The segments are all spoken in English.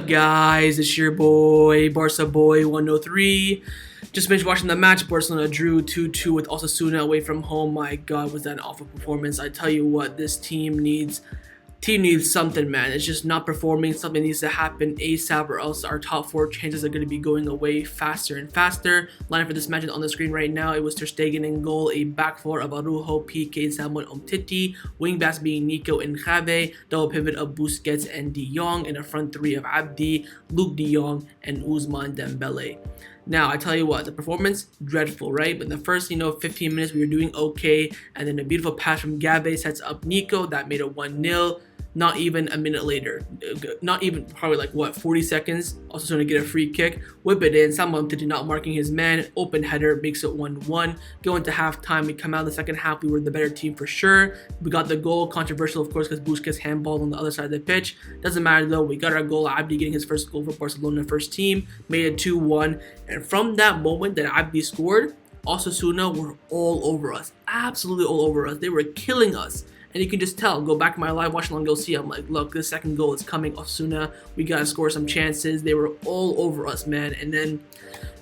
up, guys? It's your boy, Barca Boy 103. Just finished watching the match. Barcelona drew 2-2 with Osasuna away from home. My God, was that an awful performance. I tell you what, this team needs something, man. It's just not performing. Something needs to happen ASAP, or else our top four chances are going to be going away faster and faster. Line for this match is on the screen right now. It was Ter Stegen in goal, a back four of Araujo, Pique, Samuel Umtiti, wing backs being Nico and Xavi, double pivot of Busquets and De Jong, and a front three of Abde, Luke De Jong, and Ousmane Dembele. Now, I tell you what, the performance, dreadful, right? But in the first, 15 minutes, we were doing okay. And then a beautiful pass from Xavi sets up Nico. That made it 1-0. Not even a minute later. Not even, probably 40 seconds. Also trying to get a free kick. Whip it in. Samuel Umtiti not marking his man. Open header makes it 1-1. Go into halftime. We come out in the second half. We were the better team for sure. We got the goal. Controversial, of course, because Busquets handballed on the other side of the pitch. Doesn't matter, though. We got our goal. Abde getting his first goal for Barcelona first team. Made it 2-1. And from that moment that Abde scored, Osasuna were all over us. Absolutely all over us. They were killing us. And you can just tell, go back to my live watch along, go see. I'm like, look, this second goal is coming. Osasuna, we got to score some chances. They were all over us, man. And then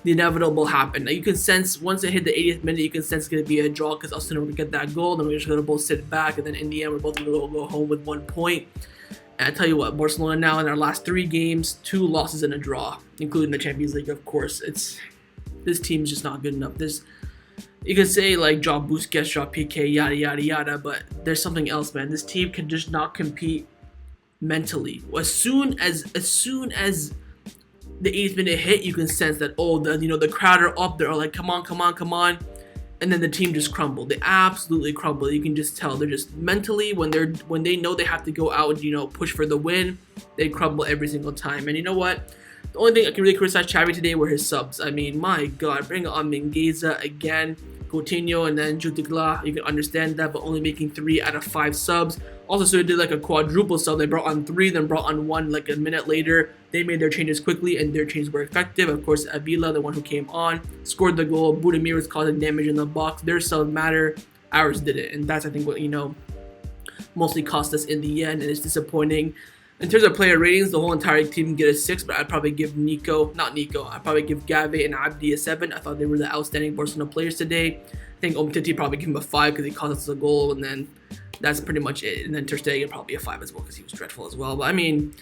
the inevitable happened. Now, you can sense, once it hit the 80th minute, you can sense it's going to be a draw because Osasuna were going to get that goal. Then we're just going to both sit back. And then in the end, we're both going to go home with 1 point. And I tell you what, Barcelona now in our last 3 games, 2 losses and a draw, including the Champions League, of course. This team is just not good enough. You can say drop Busquets, drop Pique, yada yada yada, but there's something else, man. This team can just not compete mentally. As soon as the 80th minute hit, you can sense that the crowd are up there, are like, come on, and then the team just crumbled. They absolutely crumbled. You can just tell they're just mentally when they know they have to go out and push for the win, they crumble every single time. And you know what? The only thing I can really criticize Xavi today were his subs. I mean, my God, bring on Mingueza again, Coutinho, and then Jutigla. You can understand that, but only making 3 out of 5 subs. Also, so they did a quadruple sub. They brought on 3, then brought on 1 a minute later. They made their changes quickly, and their changes were effective. Of course, Avila, the one who came on, scored the goal. Budimir was causing damage in the box. Their subs matter. Ours didn't, and that's, I think, what mostly cost us in the end, and it's disappointing. In terms of player ratings, the whole entire team can get a 6, but I'd probably give I'd probably give Xavi and Abde a 7. I thought they were the outstanding Barcelona players today. I think Umtiti probably give him a 5 because he cost us a goal, and then that's pretty much it. And then Ter Stegen probably a 5 as well because he was dreadful as well. But I mean,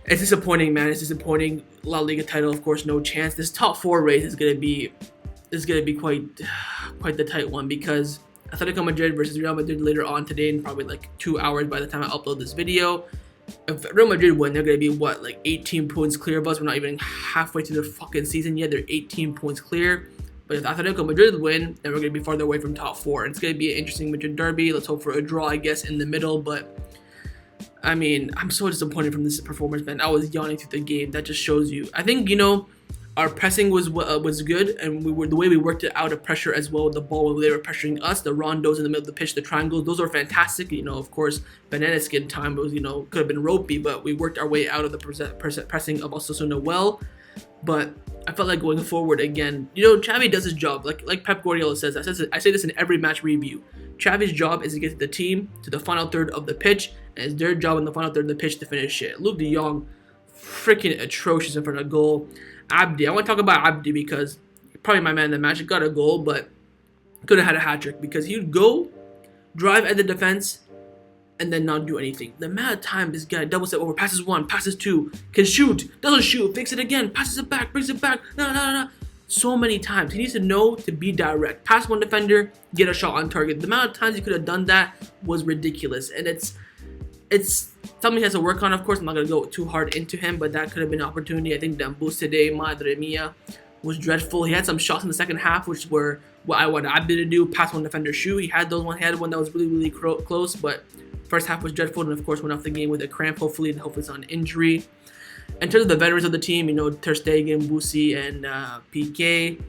it's disappointing, man. It's disappointing. La Liga title, of course, no chance. This top 4 race is gonna be quite the tight one because Atletico Madrid versus Real Madrid later on today in probably 2 hours by the time I upload this video. If Real Madrid win, they're going to be, 18 points clear of us. We're not even halfway through the fucking season yet. They're 18 points clear. But if Atletico Madrid win, then we're going to be farther away from top 4. And it's going to be an interesting Madrid derby. Let's hope for a draw, I guess, in the middle. But, I mean, I'm so disappointed from this performance, man. I was yawning through the game. That just shows you. I think, our pressing was good, and the way we worked it out of pressure as well with the ball when they were pressuring us, the rondos in the middle of the pitch, the triangles, those are fantastic. Of course, banana skin time was could have been ropey, but we worked our way out of the pressing of Osasuna well. But I felt like going forward again, Xavi does his job, like Pep Guardiola says. I say this in every match review. Xavi's job is to get the team to the final third of the pitch, and it's their job in the final third of the pitch to finish it. Luke De Jong, freaking atrocious in front of goal. Abde, I want to talk about Abde because probably my man in the match. He got a goal, but could have had a hat trick because he'd go, drive at the defense, and then not do anything. The amount of time this guy double step over, passes 1, passes 2, can shoot, doesn't shoot, fix it again, passes it back, brings it back, no. So many times. He needs to know to be direct. Pass 1 defender, get a shot on target. The amount of times he could have done that was ridiculous, and it's something he has to work on, of course. I'm not going to go too hard into him, but that could have been an opportunity. I think Dembus today, madre mia, was dreadful. He had some shots in the second half, which were what I wanted Abde to do, pass 1 defender, shoot. He had one that was really, really close, but first half was dreadful, and of course went off the game with a cramp, hopefully it's not an injury. In terms of the veterans of the team, Ter Stegen, Busi, and Pique,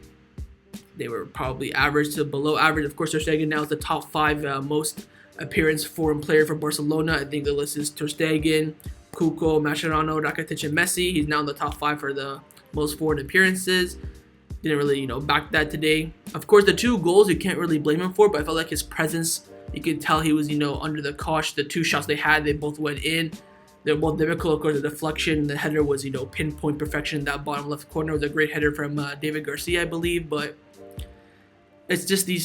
they were probably average to below average. Of course, Ter Stegen now is the top 5 most appearance foreign player for Barcelona. I think the list is Ter Stegen, Cuco, Mascherano, Rakitic, and Messi. He's now in the top 5 for the most foreign appearances. Didn't really, back that today. Of course, the 2 goals you can't really blame him for, but I felt like his presence, you could tell he was, under the cosh. The 2 shots they had, they both went in. they're both difficult. Of course, the deflection, the header was, pinpoint perfection in that bottom left corner. It was a great header from David Garcia, I believe. But it's just a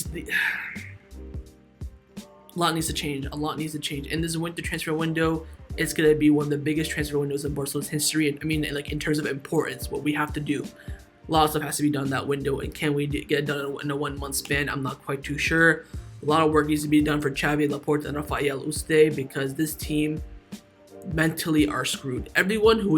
lot needs to change. A lot needs to change. And this winter transfer window, it's going to be one of the biggest transfer windows in Barcelona's history. And I mean, like in terms of importance, what we have to do. A lot of stuff has to be done that window. And can we get it done in a 1 month span? I'm not quite too sure. A lot of work needs to be done for Xavi, Laporte, and Rafael Uste, because this team mentally are screwed. Everyone who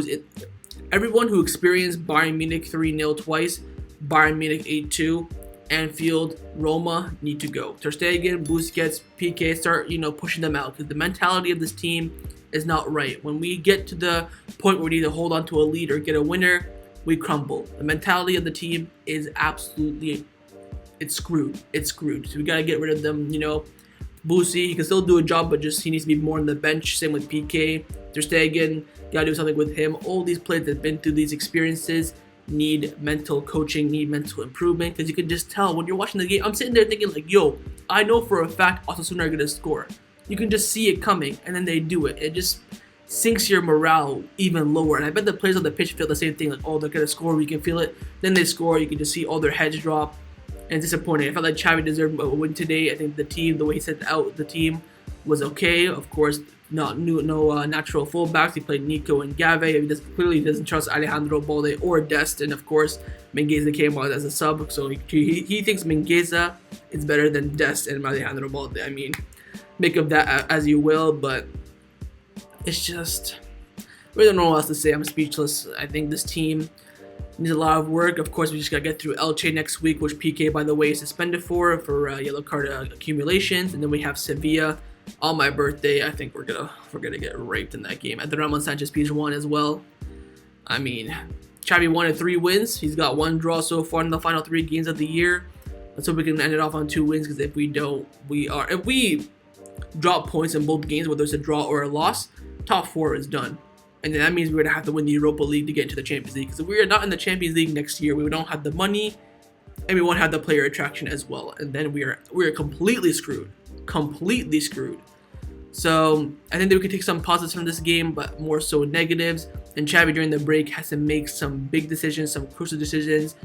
experienced Bayern Munich 3-0 twice, Bayern Munich 8-2, Anfield, Roma need to go. Ter Stegen, Busquets, Pique, start pushing them out, because the mentality of this team is not right. When we get to the point where we need to hold on to a lead or get a winner, we crumble. The mentality of the team is absolutely, it's screwed. It's screwed. So we gotta get rid of them. Busi, he can still do a job, but just he needs to be more on the bench. Same with Pique, Ter Stegen, gotta do something with him. All these players that have been through these experiences need mental coaching, need mental improvement, because you can just tell when you're watching the game. I'm sitting there thinking like, yo, I know for a fact Osasuna are gonna score. You can just see it coming, and then they do it. It just sinks your morale even lower. And I bet the players on the pitch feel the same thing, like, oh, they're gonna score, we can feel it. Then they score, you can just see all their heads drop. And it's disappointing. I felt like Xavi deserved a win today. I think the team, the way he set out the team, was okay. Of course, no natural fullbacks. He played Nico and Abde. Clearly doesn't trust Alejandro Balde or Dest. And of course, Mingueza came out as a sub. So he thinks Mingueza is better than Dest and Alejandro Balde. I mean, make of that as you will, but it's just, I really don't know what else to say. I'm speechless. I think this team needs a lot of work. Of course, we just gotta get through Elche next week, which Pique, by the way, is suspended for yellow card accumulations, and then we have Sevilla on my birthday. I think we're gonna get raped in that game. At the Ramon Sanchez Pizjuan as well. I mean, Xavi wanted 3 wins. He's got 1 draw so far in the final 3 games of the year. Let's hope we can end it off on 2 wins, because if we don't, if we drop points in both games, whether it's a draw or a loss, top 4 is done. And then that means we're going to have to win the Europa League to get into the Champions League. Because if we are not in the Champions League next year, we don't have the money, and we won't have the player attraction as well. And then we are completely screwed. Completely screwed. So I think that we could take some positives from this game, but more so negatives. And Xavi during the break has to make some big decisions, some crucial decisions,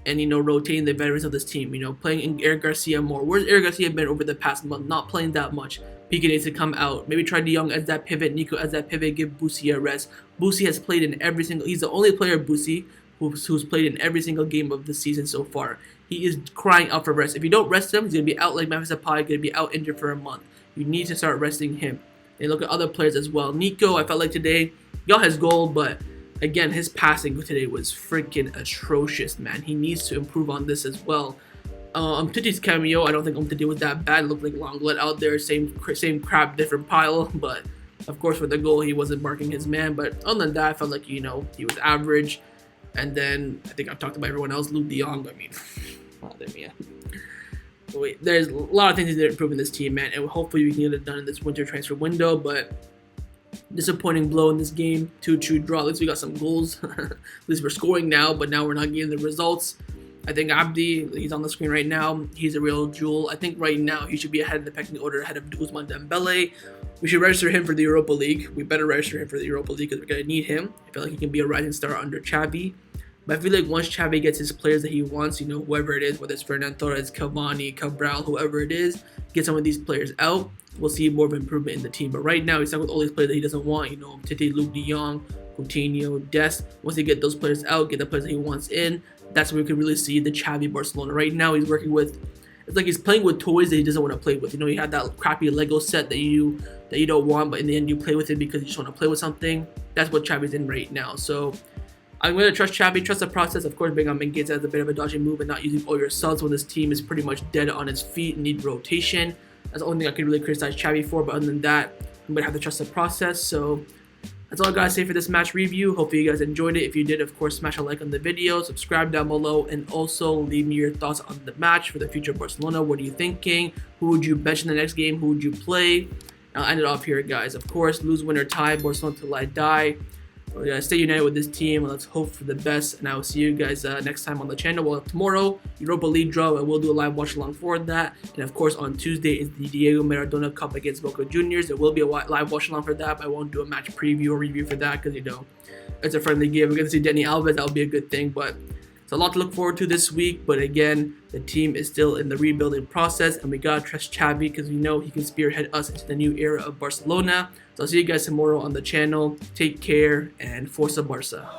and rotating the veterans of this team. Playing Eric Garcia more. Where's Eric Garcia been over the past month? Not playing that much. Pique needs to come out. Maybe try De Jong as that pivot, Nico as that pivot, give Busi a rest. Busi has played in every single, he's the only player, Busi, who's played in every single game of the season so far. He is crying out for rest. If you don't rest him, he's going to be out like Memphis, going to be out injured for a month. You need to start resting him. And look at other players as well. Nico, I felt like today, got his goal, but again, his passing today was freaking atrocious, man. He needs to improve on this as well. Umtiti's cameo, I don't think Umtiti was that bad. It looked like Lenglet out there, same crap, different pile. But of course, for the goal, he wasn't marking his man. But other than that, I felt like he was average. And then I think I've talked about everyone else. Luke De Jong, I mean, wait, there's a lot of things that improve in this team, man. And hopefully we can get it done in this winter transfer window. But disappointing blow in this game, 2-2 draw. At least we got some goals. At least we're scoring now, but now we're not getting the results. I think Abde, he's on the screen right now. He's a real jewel. I think right now he should be ahead of the pecking order, ahead of Ousmane Dembele. We should register him for the Europa League. We better register him for the Europa League because we're going to need him. I feel like he can be a rising star under Xavi. But I feel like once Xavi gets his players that he wants, whoever it is, whether it's Fernando Torres, Cavani, Cabral, whoever it is, get some of these players out, we'll see more of an improvement in the team. But right now, he's stuck with all these players that he doesn't want. Tite, Luke De Jong, Coutinho, Dest. Once he get those players out, get the players that he wants in, that's where we can really see the Xavi Barcelona. Right now, he's working with, it's like he's playing with toys that he doesn't want to play with. You had that crappy Lego set that you don't want, but in the end you play with it because you just want to play with something. That's what Xavi's in right now. So I'm going to trust Xavi, trust the process. Of course, bringing on Mingueza as a bit of a dodgy move and not using all your subs when this team is pretty much dead on its feet and need rotation. That's the only thing I can really criticize Xavi for. But other than that, I'm going to have to trust the process. So that's all I gotta say for this match review. Hopefully you guys enjoyed it. If you did, of course, smash a like on the video, subscribe down below, and also leave me your thoughts on the match for the future of Barcelona. What are you thinking? Who would you bench in the next game? Who would you play? I'll end it off here, guys. Of course, lose, win, or tie, Barcelona till I die. Yeah, stay united with this team. Let's hope for the best, and I will see you guys next time on the channel. Well, tomorrow, Europa League draw, and we'll do a live watch along for that. And of course, on Tuesday is the Diego Maradona Cup against Boca Juniors. There will be a live watch along for that, but I won't do a match preview or review for that because, you know, it's a friendly game. We're going to see Dani Alves. That'll be a good thing, but it's a lot to look forward to this week. But again, the team is still in the rebuilding process, and we got to trust Xavi because we know he can spearhead us into the new era of Barcelona. So I'll see you guys tomorrow on the channel. Take care, and Forza Barca.